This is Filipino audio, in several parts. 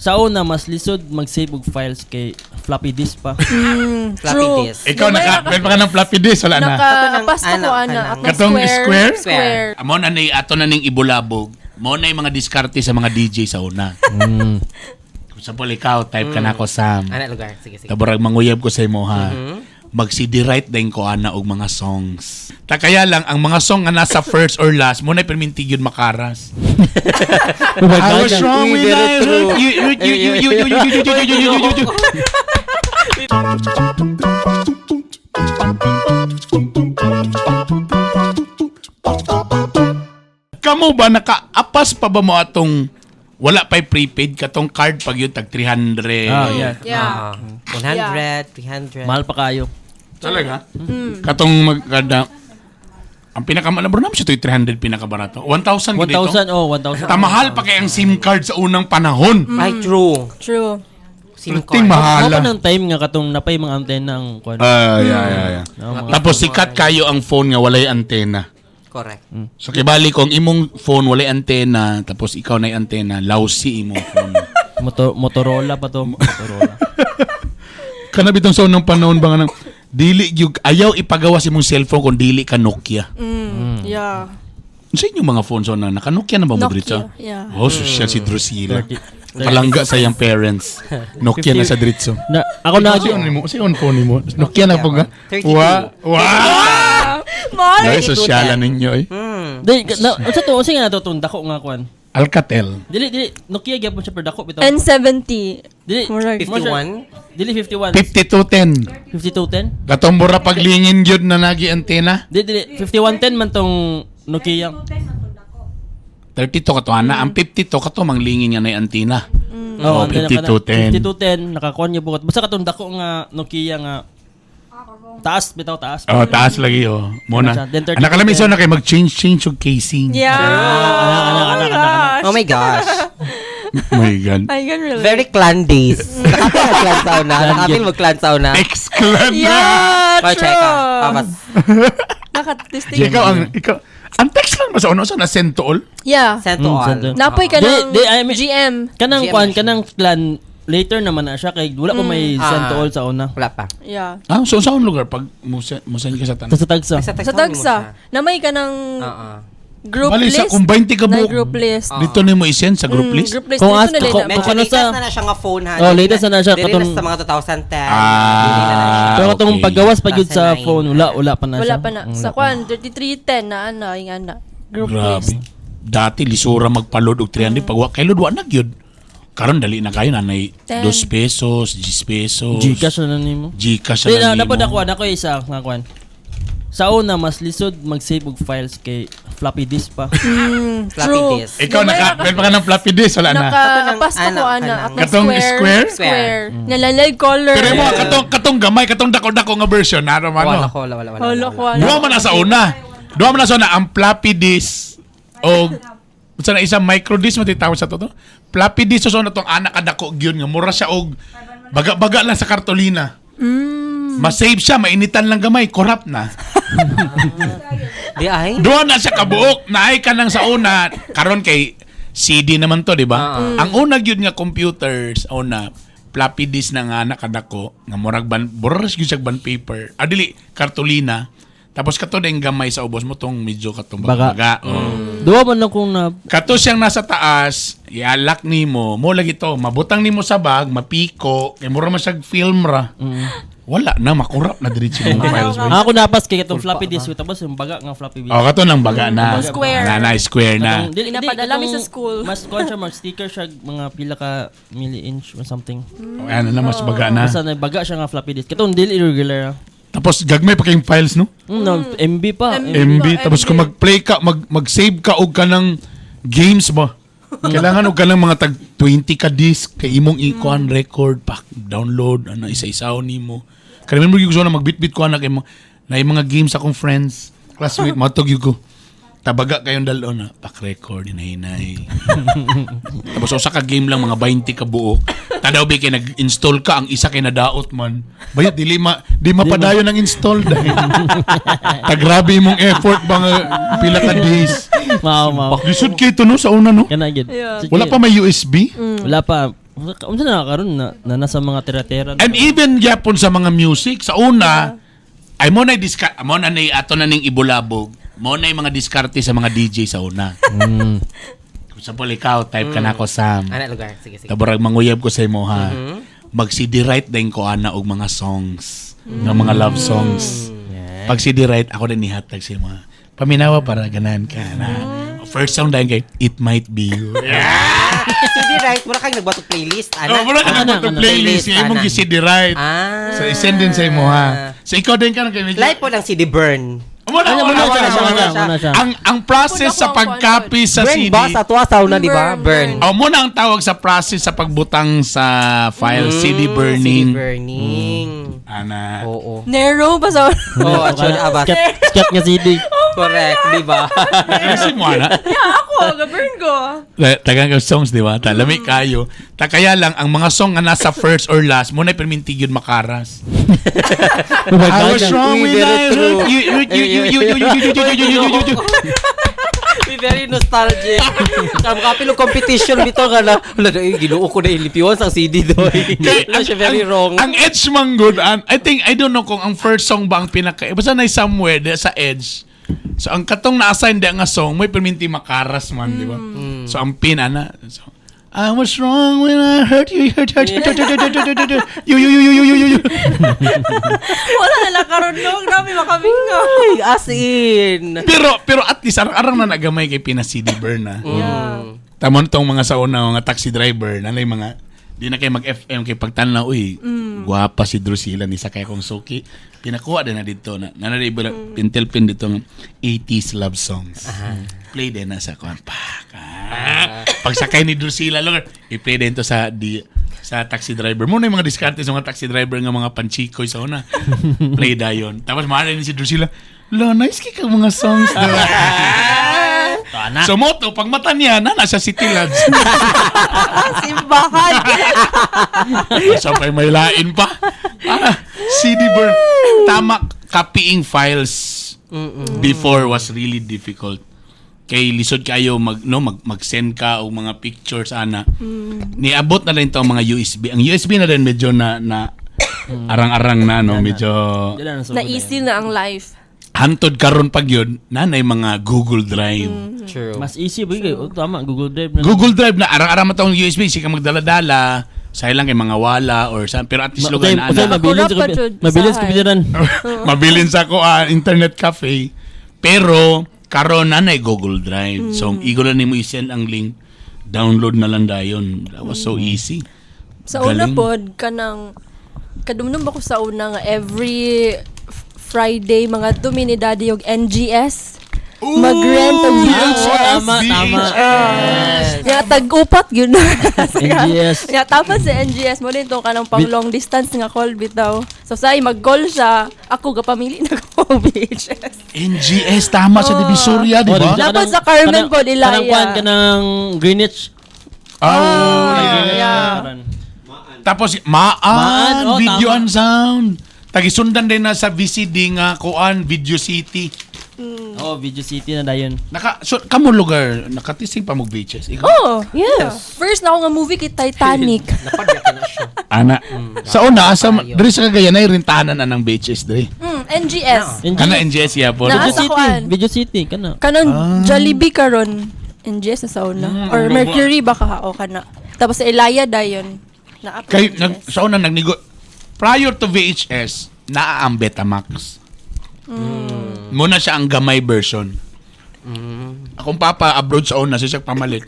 Sa una, mas lisod mag-save og files kay floppy disk pa. Floppy disk. Ikaw, meron pa ka ng floppy disk, wala na. Naka-pasto ko, ana. At Katong square? Square. Amo na ni, ato na ning ibulabog. Mo na yung mga diskarte sa mga DJ sa una. Kung sa ikaw, type ka na ako, Sam. Ana lugar. Sige. Tabarag manguyab ko sa imo, ha. Mag-CD write din ko ana og mga songs. Kaya lang ang mga song nga nasa first or last mo na perminti yun makaras. I was wrong with that. Kamu ba naka-apas pa ba mo atong wala pa'y prepaid katong card pag yun tag 300? Yeah. Yeah. 100, 300. Mahal pa kayo. Talaga? Katong magkada ang pinakamalabro naman siya 300 pinakabarato. 1,000 gid ito. 1,000 1,000. Tamahal pa kay ang SIM card sa unang panahon. Ay, true. True. SIM Ting card. mahal. Ako pa ng time nga katong napay mga antena ang kwan. Yeah. Tapos sikat kayo ang phone nga walay antena. Correct. So kibali kung imong phone walay antena tapos ikaw nay antena, lousy imong phone. Motorola pa to. Motorola. Kana bitong sa unang panahon ba nga nang dili gyud ayaw ipagawa si mong cellphone kung dili ka Nokia. Yeah. Sa inyong mga phone so na naka Nokia na ba mo Nokia, diretso? yeah. Oh, social si Drusilla. Palangga sa iyang parents. Nokia na sa diretso. Na ako na Si on phone mo. Nokia na po nga. 32. Wow. Mahal. Dahil sosyalan ninyo eh. Di sa to kasi nga to dako nga kwan. Alcatel. Dili Nokia gyapon siya per dako bitaw. N70. Dili Murag. 51. Dili 51. 5210. 5210. Katong mura paglingin gyud na nagi antena. Dili 5110 man tong Nokia. 32 kato ana. Ang 52 kato manglingin nga na antena. Oh, 5210. 5210 nakakuan niya bukat. Basta katong dako nga Nokia nga taas bitaw taas. Oh, taas lagi oh. Muna. Then 3210. Anak kalami so na kay mag-change og casing. Yeah. Anak. Oh my gosh. My God. I can relate. Very clan days. Nakapil mag-clan sauna. Nakapil mag-clan sauna. Ex-clan na. Yeah, Oh, check ka. true. Papas. Naka-testing. Ikaw, ang text lang ba sa uno? Sa send to all? Yeah. Send to all. send to- Napoy ka ng I mean, GM. Kanang GM kwan, na siya. kanang clan later naman na siya kay wala pa may send to all sa una. Wala pa. Yeah. Ah, so saan lugar? Pag musend ka sa tanong? Sa tagsa. Sa tagsa. Namay ka ng Oo. group Bali, list. sa kung 20 ka Na buok, group list. dito na mo isend sa group list? Group list. Kung Dito as- na kung- nila. Medyo Kung ano latest sa- na siya nga phone ha. Oh, latest na siya, Dili katong- na sa mga 2010. Ah, Dili na siya. Pero katong okay. paggawas pag yun sa 2009. phone, wala pa na siya. Wala pa na. Sa kwan, 3310 na ano, yung ana. Group list. Grabe. Dati, lisura magpaload og 300. Pag kailod, wa na gyud. Karon dali na kayo, nanay. 10. 2 pesos, 10 pesos. Gcash na nimo. Gcash Di na na nimo. ako isa nga kwan. Sa una mas lisod mag-save og files kay floppy disk pa. Floppy True. disk. Ikaw, meron pa ka ng floppy disk, wala na. Naka-pasto ko, ana. At Katong square? Square. Nalalay color. Pero mo, katong gamay, katong dako-dako nga version. Naro man, Wala no? ko, wala. Holo ko, Duha ana. man na sa una. Duha man na sa una, ang floppy disk o sa na isang micro disk mo titawag sa to. Floppy disk so na tong anak kadako gyud nga mura siya og baga-baga lang sa kartolina. Ma-save siya, mainitan lang gamay, corrupt na. Di ay? Duha na siya kabuok, naay ka nang sa una. Karon kay CD naman to, di ba? Ang una gyud nga computers, una floppy disk na nga nakadako nga murag boras gyud siya ban paper. Dili kartolina. Tapos kato ding gamay sa ubos mo tong medyo katong baga. Duwa man lang kung na Kato siyang nasa taas, ialak nimo, mo lagi to, mabutang nimo sa bag, mapiko, kay mura man siya film ra. Wala na makurap na diretso mo files mo. ako napas kay katong floppy disk tapos yung baga nga floppy disk. Oh, kato nang baga na. Square. Na square na. Katong- dili- Pinapadala mi katong sa school. Mas kwan siya mag sticker siya mga pila ka milli-inch or something. Ano na mas baga na. Basta na baga siya nga floppy disk. Katong dili irregular. Tapos gagmay pa kayong files no? No, MB pa. MB tapos kung mag-play ka, mag-save ka og kanang games ba. Kailangan og kanang mga tag 20 ka disk kay imong ikuan record pa download ana isa-isaw nimo. Kaya remember yung gusto na magbit-bit ko anak na yung mga games akong friends, classmate, matog yung ko. Tabaga kayong dalo na, pak-record, hinay-hinay. Tapos usa ka game lang, mga 20 ka buok. Tadaw ba kayo nag-install ka, ang isa kay nadaot man. Bayat, di mapadayon ang install dahil. Tagrabe mong effort, mga pila ka days. Mao. Lisod kayo ito no, sa una no? Kana gid. Yeah. Sige. Wala pa may USB? Wala pa. Unsa na karon na nasa mga tira-tira. And even yapon sa mga music, sa una, ay mo na ato na ning ibulabog. Mo na yung mga diskarte sa mga DJ sa una. Kung example, ikaw, type ka na ako, Sam. Ana lugar. Sige. Tabarag manguyab ko sa imo ha. Mag-CD write din ko ana og mga songs. Ng mga love songs. Pag CD write, ako din nihatag sa imo. Paminawa para ganan ka na. First song dahil kay It Might Be You. CD right, mura kang nagbato playlist, ana. Oh, mura ka na playlist. Yung imong CD write. So, isend din sa imo ha. So, ikaw din ka na kay Like po ng CD burn. Muna siya. Ang process sa pag-copy sa Burn CD. ba sa tuwa sauna, di ba? Burn. Muna ang tawag sa process sa pagbutang sa file, CD CD burning. burning. Ana. Oo. Nero ba sa... Oh, actually, abas. Skat nga CD. Correct, di ba? Kasi mo ana. Yeah, ako, ga-burn ko. Tagang ka songs, di ba? Talami kayo. Kaya lang, ang mga song nga nasa first or last, muna permintig yun makaras. I was wrong when I hurt you. Be very nostalgic. Kapilong competition bito nga na, wala na, ginuo ko na ilipiwan sa CD doon. Wala siya very wrong. Ang Edge man good, I don't know kung ang first song ba ang pinaka, basta na somewhere sa Edge. So ang katong na-assign di nga song, may perminti makaras man, di ba? So ang pin, so, I was wrong when I hurt you. You. Wala na lang karon no. Grabe makabingo. Ay, as in. Pero at least arang na nagamay kay Pina CD burn na. Yeah. Tamon tong mga sa una mga taxi driver, nanay mga di na kay mag-FM kay pagtanaw, uy, guwapa si Drusilla ni sakay kong suki. Pinakuha din na dito na nanay pintelpin dito ng 80s love songs. Play din na sa kuan pag sakay ni Drusilla lugar, i-play din to sa taxi driver. Muna yung mga diskarte sa mga taxi driver nga mga panchikoy sa una. Play dayon. Tapos maaari ni si Drusilla, lo, nice kika mga songs. So moto, pag mata niya, nasa City Lads. Simbahan. Sabay may lain pa. CD burn. Tama, copying files before was really difficult. Kay lisod kayo mag-send ka o mga pictures ana. Niabot na rin to ang mga USB. Ang USB na rin medyo na arang-arang na no, medyo Na-easy na ang life. hantod karon pag yun nanay mga Google Drive. True. Mas easy ba yun? Tama, Google Drive na. Google Drive na arang-arang matong USB sika magdala-dala. Say lang kay mga wala or sa pero at least lugar na ana. Mabilis ko pitiran. Mabilin sa ko internet cafe. Pero karon nanay Google Drive. So igo lang nimo i-send ang link, download na lang dayon. That was so easy. Sa una Galing. pod kanang kadumdum ako sa una nga every Friday mga dumi ni daddy og NGS. Mag-rent og VHS. Tama. Ya tag-upat gyud na. NGS. Ya tapos sa NGS mo din to kanang pang long distance nga call bitaw. So say mag-call siya, ako gapamili na ko VHS. NGS tama sa Divisoria, di ba? Dapat sa Carmen po, Ilaya. Kanang kuhan ka ng Greenwich. Yeah. Tapos Maan, oh, video tama. and sound. Tagisundan din na sa VCD nga kuan Video City. Oh, Video City na dayon. Kamo lugar nakatising pa mo VHS. Ikaw? Oh, yes. First na ako nga movie kay Titanic. Napadyak na siya. Ana. Sa una asa diri sa Cagayan ay rintahanan na ng VHS diri. NGS. Kana NGS ya po. Na- Video Nasa City. kuan. Video City, kana. Kanang Jollibee karon. NGS na sa una. Or Mercury baka o kana. Tapos sa Ilaya dayon. Na Kay sa una nagnigo prior to VHS naa ang Betamax. Muna siya ang gamay version. Akong papa abroad sa una siya pamalit.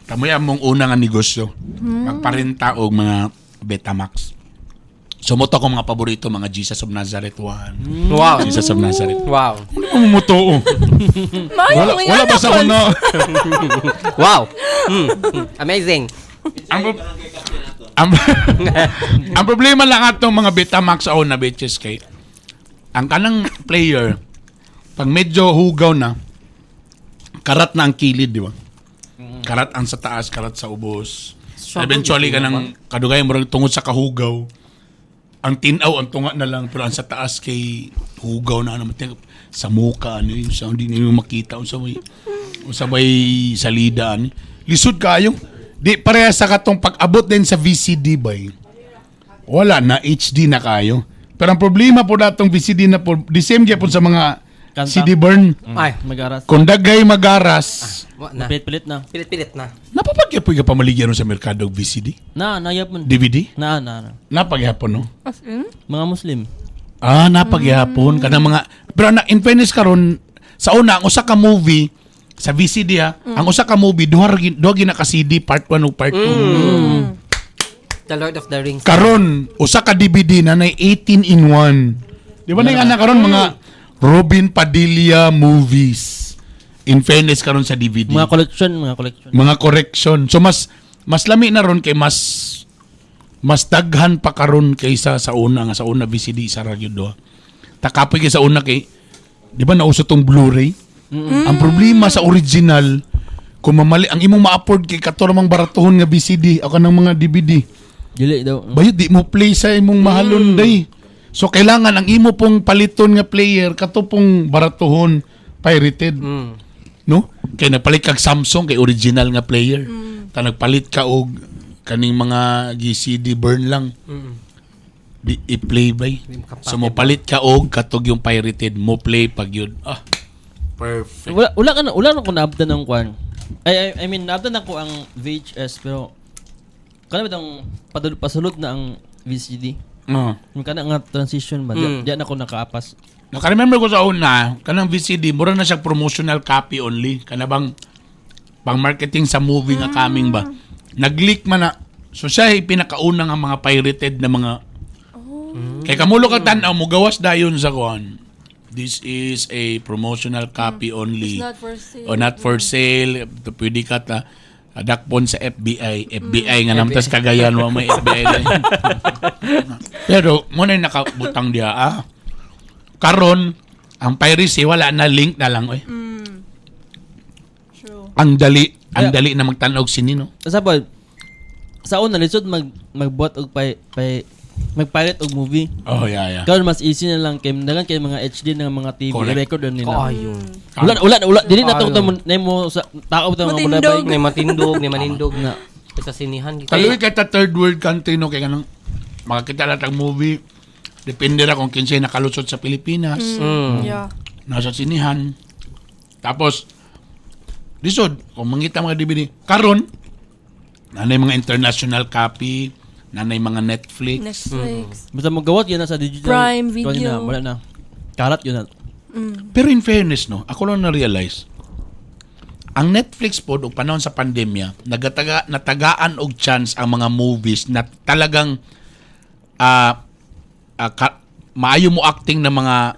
Kamoy among una nga negosyo. Magparenta og mga Betamax. Sumuto ko mga paborito mga Jesus of Nazareth 1. Wow. Jesus of Nazareth. Wow. Ano mo muto? Wala ba sa una? Wow. Amazing. Ang problema lang atong mga Betamax sa una bitches kay ang kanang player pag medyo hugaw na karat na ang kilid, di ba? Karat ang sa taas, karat sa ubos. Eventually kanang kadugay mo tungod sa kahugaw. Ang tinaw ang tunga na lang pero ang sa taas kay hugaw na ano sa muka ano yung sound hindi niyo makita unsa may salida ani. Lisod kayo. Di pareha sa katong pag-abot din sa VCD bay. Wala na HD na kayo. Pero ang problema po datong VCD na po, the same gyapon sa mga Kanta. CD burn. Ay, Magaras. Kung dagay magaras, wa na. Pilit-pilit na. Pilit-pilit na. napapagyapoy ka pamaligyan sa merkado og VCD? Yapon. DVD? Na. Napagyapon no? As in? Mga Muslim. Napagyapon kanang mga pero na in fairness karon sa una ang usa ka movie sa VCD ang usa ka movie duha gina ka CD part 1 ug part 2. The Lord of the Rings. Karon usa ka DVD na nay 18 in 1. Di ba na karon mga Robin Padilla movies. In fairness karon sa DVD. Mga collection. Mga correction. So mas lami na ron kay mas daghan pa karon kaysa sa una VCD sa radyo do. Takapoy kay sa una kay di ba nauso tong Blu-ray? Ang problema sa original kung mamali ang imong ma-afford kay katormang baratuhon nga VCD o kanang mga DVD. Dili daw. Bayad di mo play sa imong mahalon day. So kailangan ang imo pong paliton nga player kato pong baratuhon pirated. No? Kay nagpalit kag Samsung kay original nga player. Ta nagpalit ka og kaning mga GCD burn lang. Di i-play bay. So mo palit ka og katog yung pirated mo play pag yun. Perfect. Wala na ko naabdan ng kwan. I mean, naabdan ako ang VHS pero kana bitang pasulod na ang VCD. Yung kana nga transition ba? Di na ako nakaapas. Naka-remember ko sa una, kanang VCD, mura na siya promotional copy only. Kana bang pang marketing sa movie nga coming ba? Nag-leak man na. So siya ay pinakauna nga mga pirated na mga kay kamulo ka tanaw mo gawas dayon sa kuan. This is a promotional copy only. It's not for sale. O not for sale. Pwede ka ta adakpon sa FBI nga namtas Cagayan wa may FBI. Pero mo na nakabutang dia karon ang piracy wala na link na lang True. Ang dali na magtan-og sini no. Sa una lisod magbuhat og mag-pirate og movie. Oh yeah. Karon mas easy na lang kay dagan kay mga HD ng mga TV Correct. record na nila. Ayun. Wala dili na to nemo sa tao ta mga Matindog. bulabay. May matindog, may manindog na. Sa sinihan. Kaluwi kay ta third world country no kay kanang makakita lang ang movie. Depende ra kung kinsay nakalusot sa Pilipinas. Yeah. Nasa sinihan. Tapos lisod kung mangita mga DVD karon nanay mga international copy, nanay mga Netflix. Basta magawat yan na sa digital. Prime kuwan Video. na, wala na. Karat yun na. Pero in fairness no, ako lang na-realize ang Netflix po og panahon sa pandemya natagaan og chance ang mga movies na talagang maayo mo acting ng mga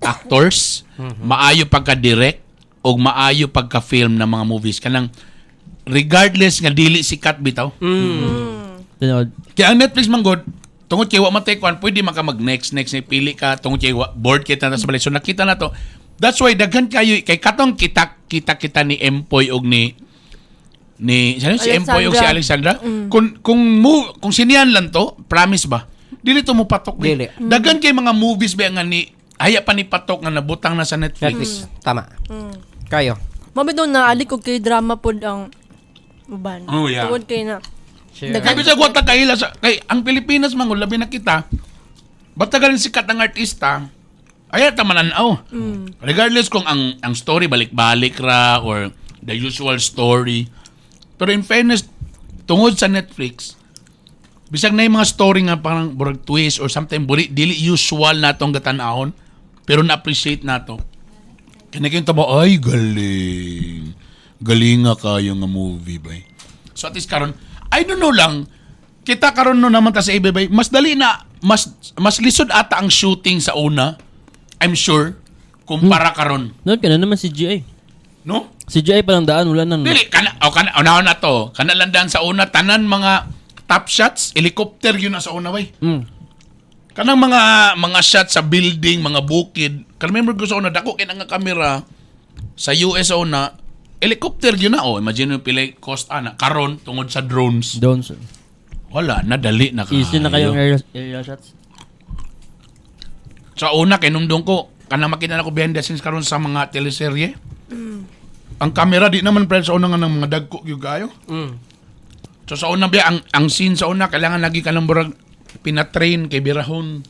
actors, maayo pagka-direct o maayo pagka-film ng mga movies kanang regardless nga dili sikat bitaw. Tinod. Kaya ang Netflix man god tungod kay wa matay kwan pwede man ka mag next pili ka tungod kay board kita na sa balay. So nakita na to. That's why daghan kayo kay katong kita ni Empoy og ni si Empoy og si Alexandra. Kung sinihan lang to, promise ba? Dili to mo patok. Dili. Daghan kay mga movies ba nga ni haya pa ni patok nga nabutang na sa Netflix. Tama. Kayo. Mabito na alik ko kay drama pod ang uban. Oh, yeah. Tungod kay na. Share. Kaya bisa ko kahila sa kay ang Pilipinas man labi na kita. Basta galing sikat ang artista, ay tamananaw. Regardless kung ang story balik-balik ra or the usual story. Pero in fairness, tungod sa Netflix, bisag na yung mga story nga parang burag twist or something dili usual na itong gatanahon, pero na-appreciate na to. Kaya kayong tabo, ay galing. Galing nga kayo nga movie ba. So at least karon, I don't know lang, kita karon no naman ta sa ibabay, mas dali na, mas lisod ata ang shooting sa una, I'm sure, kumpara karon. Noon ka na naman CGI. No? CGI pa lang daan, wala na. Dili, unahon na to. Kana lang daan sa una, tanan mga top shots, helicopter yun na sa una bay. Kanang mga shots sa building, mga bukid. Remember ko sa una, dako kay nga kamera sa US sa una, helicopter yun na. Imagine yung pilay cost ana karon tungod sa drones. Don't. Wala, nadali na kayo. Easy na kayong area shots. Sa una, kinumdong ko, kanang makita na ko behind the scenes karon sa mga teleserye. Ang camera, di naman pre sa una nga ng mga dagko yung gayo. So sa una biya, ang scene sa una, kailangan lagi ka ng burag pinatrain kay birahon.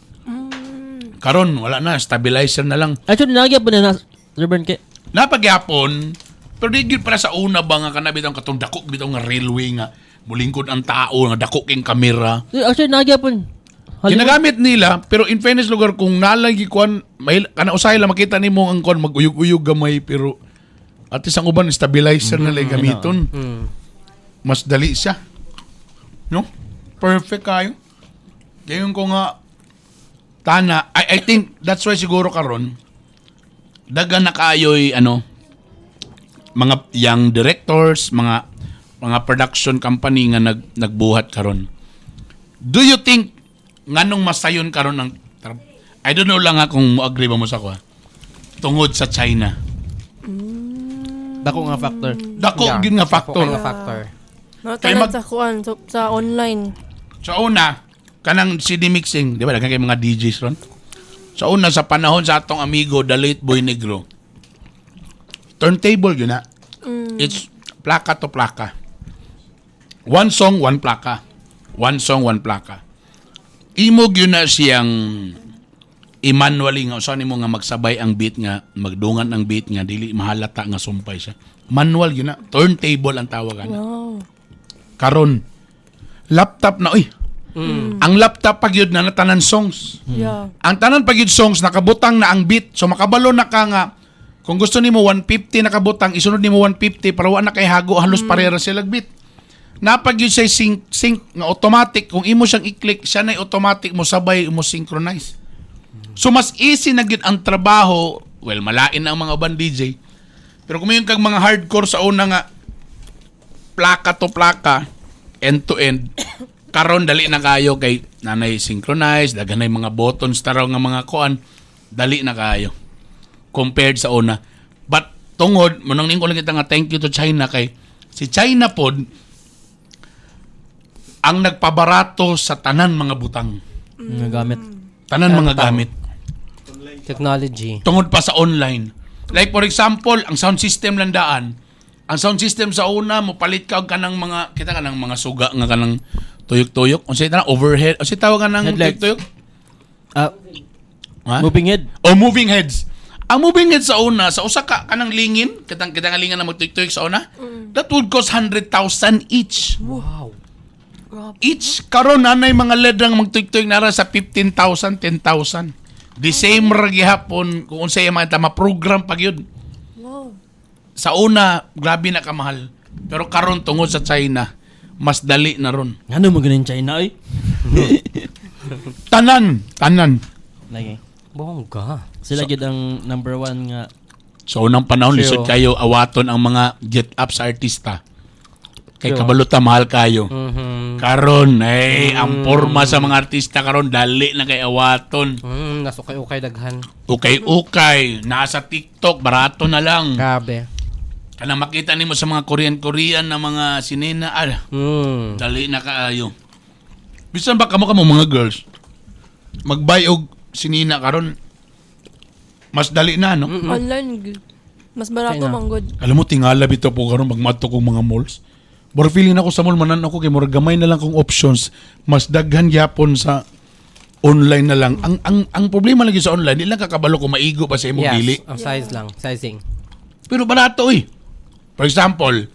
Karon wala na, stabilizer na lang. Actually, nagyapon na Sir Bern kay. Napagyapon, pero di gyud para sa una ba nga kanabit ang katong dako bitaw nga railway nga mulingkod ang tao nga dako king kamera. Actually, nagyapon. Ginagamit nila, pero in fairness lugar kung nalagi kuan may kana usahay lang makita nimo ang kuan maguyog-uyog gamay pero at least ang uban stabilizer na lang gamiton. Mas dali siya. No? Perfect kayo. Gayon ko nga tana, I think that's why siguro karon dagan na kayo'y mga young directors, mga production company nga nagbuhat karon. Do you think nganong masayon karon ng I don't know lang kung mo-agree ba mo sa ko tungod sa China. Dako nga factor. Dako gyud nga factor. Nga factor. Tanan sa kuan sa online. Sa una, kanang CD mixing, di ba? Dagan kay mga DJs ron. Sa una, sa panahon sa atong amigo, The Late Boy Negro, turntable yun na. It's plaka to plaka. One song, one plaka. One song, one plaka. Imog yun na siyang i-manually nga. Usahan mo nga magsabay ang beat nga, magdungan ang beat nga, dili mahalata nga sumpay siya. Manual yun na. Turntable ang tawagan. Wow. Karon, laptop na, ang laptop pag yun na tanan songs. Yeah. Ang tanan pag yun songs, nakabutang na ang beat. So makabalo na ka nga, kung gusto nimo 150 nakabutang, isunod nimo 150, para wa na kay hago, halos parehara sila beat. Napag yun siya sync nga automatic. Kung imo siyang i-click, siya na automatic mo sabay, mo synchronize. So mas easy na yun ang trabaho. Well, malain ang mga band DJ. Pero kung yung kag mga hardcore sa una nga, plaka to plaka, end to end, karon dali na kayo kay nanay synchronize, daganay mga buttons taraw nga mga kuan, dali na kayo compared sa una. But tungod munang ning ko lang kita nga thank you to China kay si China pod ang nagpabarato sa tanan mga butang, Nga gamit. tanan mga gamit Technology. tungod pa sa online. Like for example, ang sound system landaan. Ang sound system sa una mo palit ka og kanang mga kita kanang mga suga nga kanang tuyok-tuyok. Unsay ta overhead? Unsay tawag kanang Headlights. tuyok-tuyok? Ha? Moving head. O moving heads. Ang moving heads sa una sa usa ka kanang lingin, kita nga lingin na magtuyok-tuyok sa una. That would cost 100,000 each. Wow. Each karon nanay mga LED ang magtuyok-tuyok nara sa 15,000, 10,000. The same ra gihapon kung unsay mga ma-program pag yun. Wow. Sa una, grabe na kamahal. Pero karon tungod sa China, mas dali na ron. Ano mo ganin China ay? Tanan. Lagi. Bongga. Sila gid ang number 1 nga. So, unang panahon, True. lisod kayo awaton ang mga get up sa artista. Kay True. kabalota, mahal kayo. Karon, ang porma sa mga artista karon dali na kay awaton. Nasukay-ukay daghan. Ukay-ukay, nasa TikTok, barato na lang. Grabe. Kanang makita nimo sa mga Korean na mga sinena, dali na kaayo. Bisan ba kamo mga girls, magbay og sinina karon, mas dali na, no? Online mas barato China. manggod. Alam mo, tingala bito po karon magmato kong mga malls. Pero feeling ako sa mall, manan ako kay murag gamay na lang kong options. Mas daghan yapon sa online na lang. Ang problema lagi sa online, di lang kakabalo kung maigo pa sa imong dili. Yes, ang size lang. Sizing. Pero barato For example,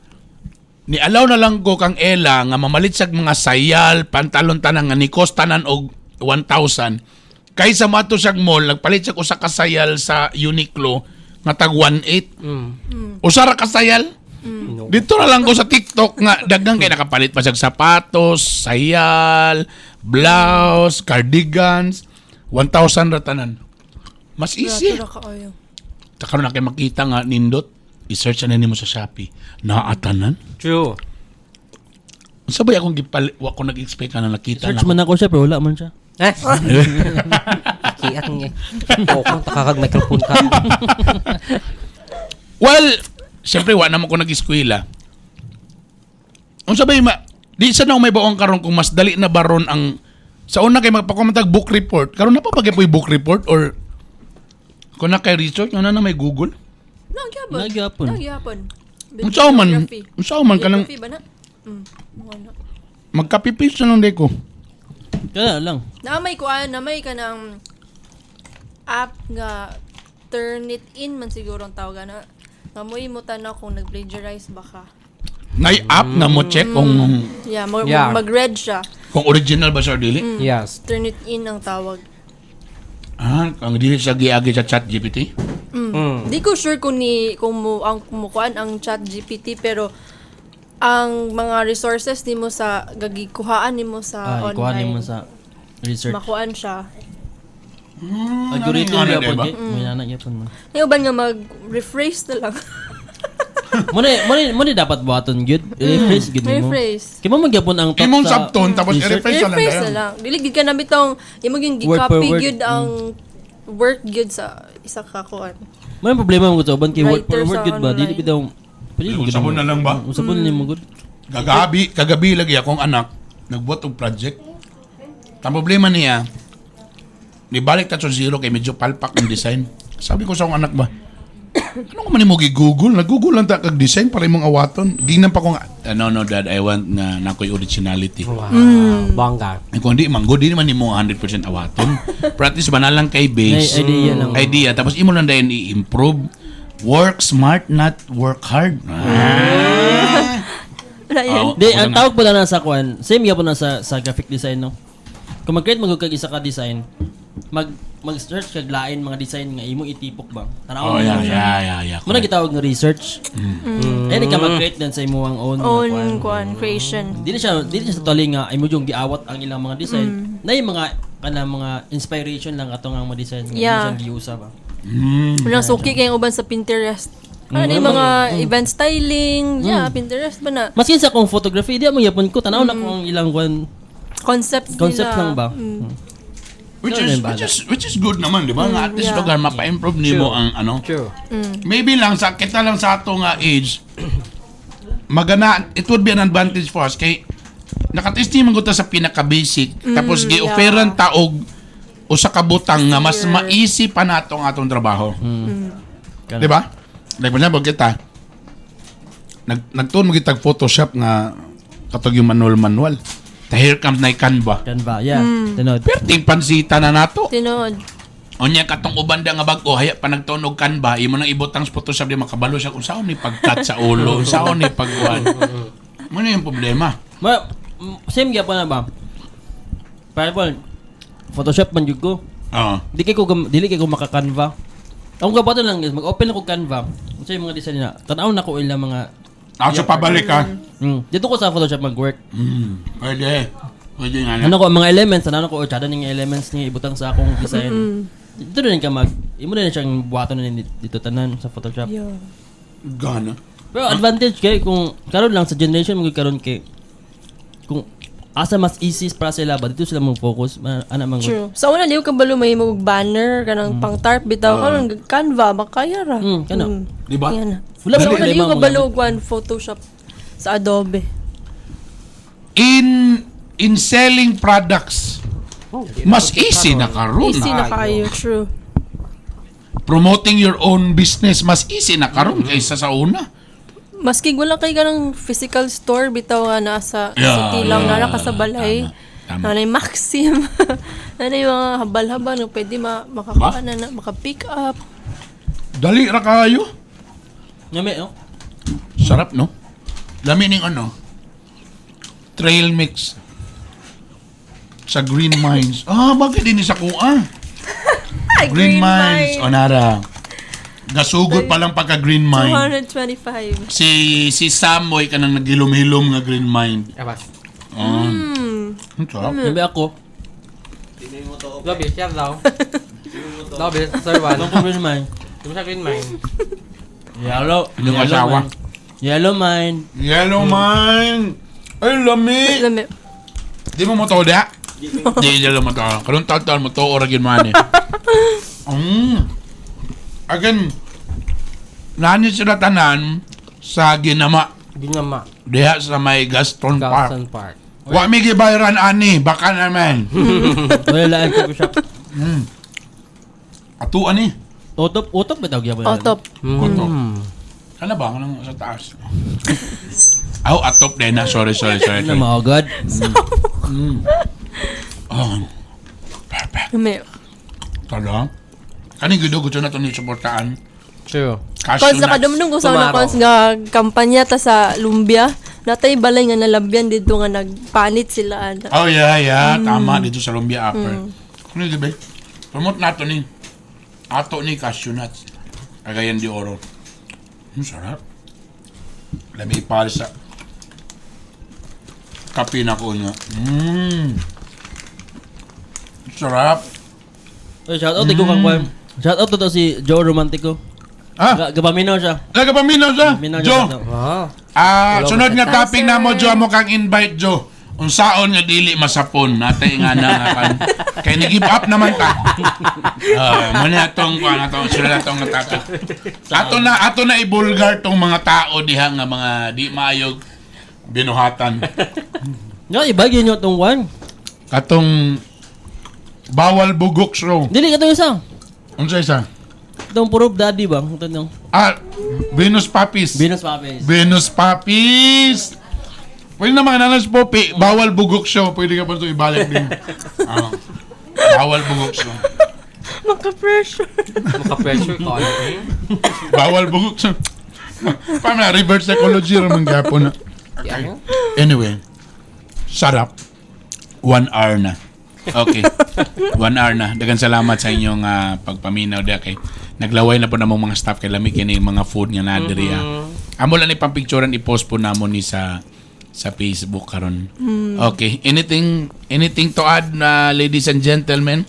ni-allow na lang ko kang Ella nga mamalit sa mga sayal, pantalon tanan nga ni cost tanan og 1,000. Kaysa mato siyang mall, nagpalit siya ko sa kasayal sa Uniqlo nga tag 1,800. Usara kasayal? No. Dito na lang ko sa TikTok nga dagang kay nakapalit pa siya sapatos, sayal, blouse, cardigans, 1,000 ratanan. Mas easy. Barato ra kaayo. Karon na kay makita nga nindot, i-search na nimo sa Shopee. Naatanan? True. Sabay akong wa ko nag-expect na nakita Search na. man ako siya pero wala man siya. Kiat niya. Oo, kung takakag-microphone ka. Well, siyempre wa naman ko nag-eskwela. Sabay di sa na may baong karon kung mas dali na baron ang sa una kay magpakomentag book report. Karon na pa pagay book report or kung na kay research na may Google. Nagyapon. Nagyapon. Unsa man kanang Geography ba na? Wala. Magka-paste na lang di ko. Kaya lang. Namay ka ng app nga Turnitin man siguro ang tawag na. Ngamoy mo tanaw kung nag-plagiarize ba ka. Nay app na mo check kung Yeah, Yeah. mag-red siya. kung original ba siya or dili. Yes. Turnitin ang tawag. Ang dili siya giagi sa chat GPT. Di ko sure kung ang kumukuan ang chat GPT pero ang mga resources nimo sa gagikuhaan nimo sa Ikuha online. mo sa research. Makuan siya. Algorithm ano, yapon diba? kay. May nanak yapon mo. Yung ba nga mag-rephrase na lang. Muna dapat buhaton good. Rephrase good mo. Rephrase. Kaya mo magyapon ang top Imong sa subtone tapos research. i-refresh na lang. Rephrase na dayon. lang. Dili gid ka na bitong imong yung Word per gi-copy word. gyud ang work gyud sa isa ka kuan. May problema mo sa uban kay word per Writer word sa good ba? online. Dili bitaw. Usapon na lang ba? Usapon ni mo good. Kagabi lagi akong anak nagbuhat og project. Ang problema niya, nibalik ta sa zero kay medyo palpak ang design. Sabi ko sa akong anak ba, ano ko man mo gi-google? Nag-google lang ta kag design para imong awaton. Di na pa ko nga, no dad, I want na ko'y originality. Wow. Bongga. Kung di man good, di naman nimo 100% awaton. Practice ba na lang kay base. Idea lang. Idea. Tapos imo lang dayon i-improve. Work smart, not work hard. Wala yan. Oh, Di, ang tawag po na sa kuan, same yapon na sa graphic design no. Kung mag-create kag isa ka design, mag-search kag lain mga design nga imong itipok ba. Oh, Tanaw yeah. Muna gitawag nga research. Eh di ka mag-create din sa imong own Own kuan creation. Dili siya sa tali nga imo yung giawat ang ilang mga design. Na yung mga mga inspiration lang atong ang mga design nga Yeah. yeah. giusa ba. Walang suki kayong uban sa Pinterest. Ano yung mga event styling, Pinterest ba na? Maskin sa kung photography, di mo yapon ko tanaw na ko ang ilang kuan Concept lang ba. Which is good naman, di ba? Nga at least yeah. lugar mapa-improve nimo ang ano. True. Maybe lang sa kita lang sa ato nga age magana it would be an advantage for us kay nakatesting man ta sa pinaka basic tapos gi-offeran ta og usa ka butang nga mas ma-easy pa nato ang atong trabaho. Di ba? Like ba kita nagtuon mo kitag Photoshop nga katog yung manual. Ta here comes na Canva. Canva, yeah. Tinod. Perting pansita na nato. Tinod. Onya katong ubanda nga bag-o haya pa nagtunog Canva imo nang ibutang sa Photoshop di makabalo siya kung saan ni pagkat sa ulo, saan ni pagkuan. Mo na yung problema. Same gyapon na ba? Para Photoshop man jud ko. Oo. Dili kay ko maka-Canva. Ang gabaton lang guys, mag-open ako Canva. Unsa yung mga design na? Tan-aw na ko ilang mga Ako sa pabalik ka. Dito ko sa Photoshop mag-work. Pwede. Pwede nga na. Ano ko ang mga elements, ano ko tsada ning elements ni ibutang sa akong design. Dito rin ka imo na rin siyang buhaton na dito tanan sa Photoshop. Gana. Pero advantage kay kung karon lang sa generation mo karon kay kung asa mas easy para sila ba dito sila mag-focus ana man good. True. Sa una liw kabalo may mo banner kanang pang tarp bitaw karon Canva makaya ra. Kana. Di ba? Yan na. Wala Sa ba una liw kabalo kuan Photoshop sa Adobe. In selling products, mas easy na karon. Easy na kayo, true. Promoting your own business, mas easy na karon kaysa sa una. Maski wala kay kanang physical store bitaw nga nasa city lang na ka sa balay. Tama. Nanay Maxim. Nanay mga habal-habal na pwede makakuha na maka-pick up. Dali ra kayo. Ngami no? Sarap, no? Lami ning ano? Trail mix. Sa Green Mines. Bakit din sa kuha? Green Mines. O nara. Gasugod pa lang pagka Green Mine. 225. Si Samoy ka nang naghilom-hilom nga Green Mine. Abas. Ang sarap. Ngami ako. Lobby, share daw. Lobby, sorry one. Anong green mine? Di mo siya green mine. Yellow. Yung asawa. Yellow mine. Yellow Mine. Ay, lami. Lami. Di mo mo to, da? Di mo to. Karong taon mo to, oragin man eh. Again, nani sila tanan sa Ginama. Ginama. Diha sa may Gaston Park. Galson Park. Wa may gibayaran ani, baka naman. Wala lang ko shop. Ato ani. Utop ba tawag gyapon? Otop. Kuto. Ano ba? Anong sa taas? Oh, atop din na. Sorry. Na mga god. Oh. Perfect. May, Tada. Kaning gusto na ito ni suportaan. True. Cashew kons nuts. nakadumdum ko sa una Tomorrow. kons nga kampanya ta sa Lumbia. Natay balay nga nalabyan dito nga nagpanit sila. Oh, yeah. Tama dito sa Lumbia Upper. Ano di ba? Promote nato ni. Ato ni cashew nuts. Cagayan de Oro. Sarap. Lami ipal sa kape na ko nga. Sarap. Shout out ko kang kwan. Shout out to si Joe Romantico. Ah, Gapaminaw siya. nagapaminaw siya. Minaw Jo. siya. Ah. Sunod nga topic na mo, Jo, mo kang invite, Jo. Unsaon nga dili masapon. Natay nga na nga kan. Kaya nag-give up naman ta. Muna itong, sunod na itong topic. Ato na ibulgar tong mga tao diha nga mga di maayog binuhatan. Nga, ibagay nyo itong kwan. Katong bawal bugok show. Dili ka itong isa. Unsa isa? Itong puro daddy ba? Itong Venus Puppies. Venus Papes. Venus Puppies. Pwede na mga nanas popi. Bawal bugok show. Pwede ka pa ito ibalik din. Bawal bugok show. maka-pressure. Maka-pressure ka. Bawal bugok show. Paano na? Reverse psychology naman gapon na. Okay. Anyway. Sarap. 1 hour na. Okay. 1 hour na. Dagan salamat sa inyong pagpaminaw. Okay. Naglaway na po namang mga staff kay lamig kini mga food nga nadiri. Amo lang ni pang-picturean i-post po namo ni sa Facebook karon. Okay. Anything to add na ladies and gentlemen?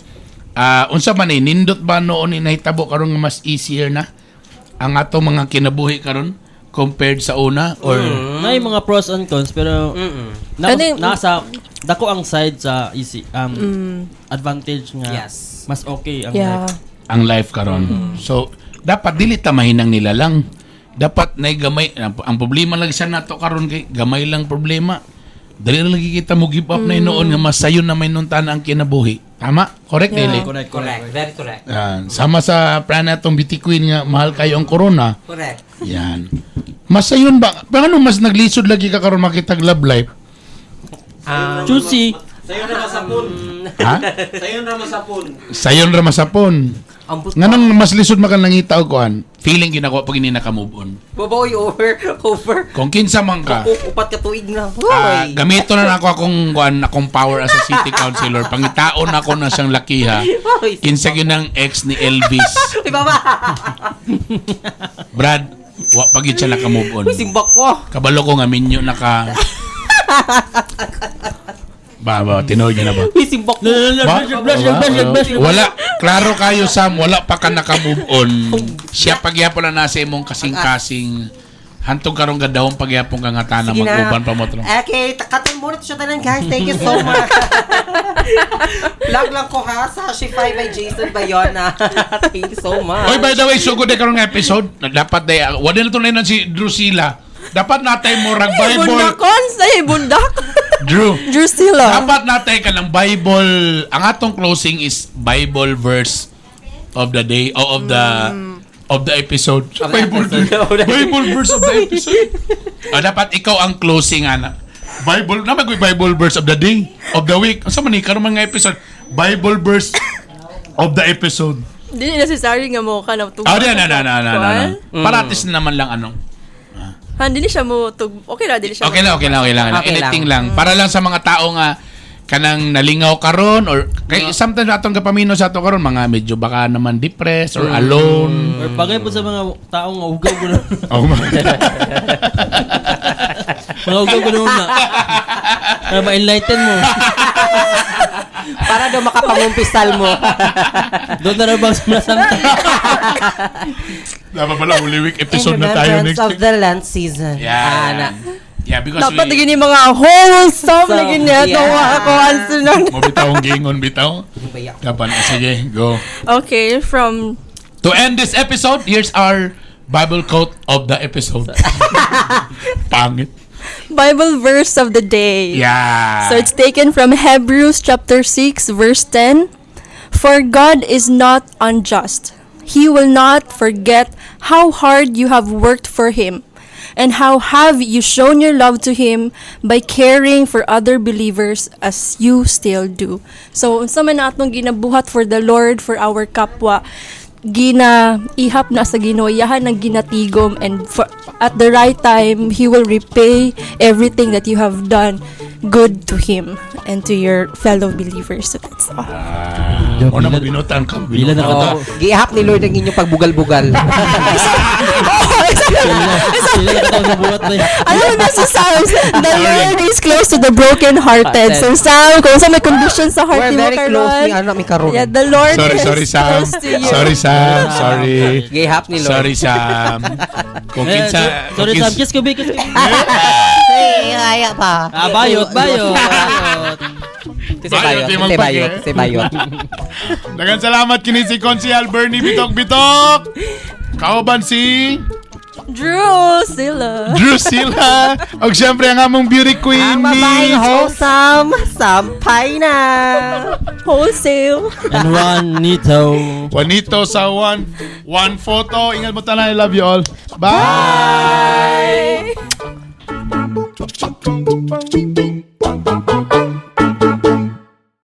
Unsa man ni nindot ba noon ni nahitabo karon nga mas easier na ang ato mga kinabuhi karon compared sa una or May mga pros and cons pero nasa dako ang side sa easy advantage nga Yes. mas okay ang Yeah. life. ang life karon. So dapat dili ta mahinang nila lang. Dapat nay gamay ang problema lang sa nato karon kay gamay lang problema. Dali lang lagi kita mo give up na noon nga masayon na may nuntan ang kinabuhi. Tama? Correct Yeah. Dili? Correct. Very correct. Sama sa plan natong Beauty Queen nga mahal kayo ang corona. Correct. Yan. Masayon ba? Paano mas naglisod lagi ka karon makitag love life? Choosy. Ha? Sayon ra masapon. Ambot Nganong mas lisod makan nangita og kuan? Feeling ginako pag hindi naka-move on. babaoy over. Kung kinsa man ka, Upat ka tuig na. gamito na ako akong power as a city councilor. Pangitaon ako na siyang lakiha. Kinsa gyud ang ex ni Elvis. Uy, baba! Brad, wa pagid siya naka-move on. Uy, simbak ko. Kabalo ko nga minyo naka Baba, tinoy niya na ba? Uy, simbak ko. Wala, klaro kayo Sam, wala pa ka naka-move on. Siya pagyapon na nasa imong kasing-kasing. Hantong karong gadawong pagyapon ka nga tanang Sige na. mag-uban pa mo tro. Okay, takatan muna ito siya tanan, guys. Thank you so much. Vlog lang ko ha sa Shify by Jason Bayona. Thank you so much. Oy, by the way, so good karong episode. Dapat day, wala na to na si Drusilla. Dapat natay mo rag Bible. Bundakon say bundak. Drew. Drusilla. Dapat natay ka ng Bible. Ang atong closing is Bible verse of the day or of the episode. Of the episode. Bible verse of the episode. Dapat ikaw ang closing ana. Bible, naman ko Bible verse of the day, of the week. Asa man ni karon mga episode? Bible verse of the episode. Dili necessary nga mo ka na tug. Na. Paratis naman lang ano. Dili siya mo tug. Okay ra dili siya. Okay lang. Okay Anything lang. Para lang sa mga tao nga kanang nalingaw karon or kay sometimes atong kapamino sa ato karon mga medyo baka naman depressed or alone. Or bagay po sa mga taong ugaw ko na. Oh my. Mga ugaw ko na. Para ma-enlighten mo. Para daw makapangumpisal mo. Doon na rabang sumasanta. Dapat pala Holy Week episode In na tayo remembrance next of week. the Lent season. Yeah. Yeah, because Dapat we gini mga wholesome So, lagi niya to yeah. ako ansunan. mo bitawong gingon bitaw. Dapat sige, go. Okay, from To end this episode, here's our Bible quote of the episode. Pangit. Bible verse of the day. Yeah. So it's taken from Hebrews chapter 6 verse 10. For God is not unjust. He will not forget how hard you have worked for him And how have you shown your love to Him by caring for other believers as you still do. So, unsa man na atong ginabuhat for the Lord, for our kapwa, ihap na sa Ginoo, iyahan ng ginatigom, and at the right time He will repay everything that you have done good to Him and to your fellow believers. So that's all. Mo na mabinutan ka. Bila na Oh, giihap ni Lord ang inyong pagbugal-bugal. Sila na katawag sa buhat na yun. Alam mo na sa Psalms, the Lord is close to the broken-hearted. So Psalm, kung sa may condition sa heart We're mo very close ni karon, mi karon. yeah, the Lord Sorry, is Sam. close to you. Sorry, Sam. Sorry. Giihap ni Lord. Sorry, Sam. Kung kinsa... Sorry, Sam. Kiss ko, kiss ko. Hey, kaya pa. Bayot. Kasi bayot. Dagan salamat kini si Konsehal Bernie Bitok. Kauban si Drusilla. Drusilla. Og syempre ang among beauty queen Ang babaeng wholesome, sampay na. Wholesale. And Juanito sa one photo. Ingat mo tanan. I love you all. Bye. Bye.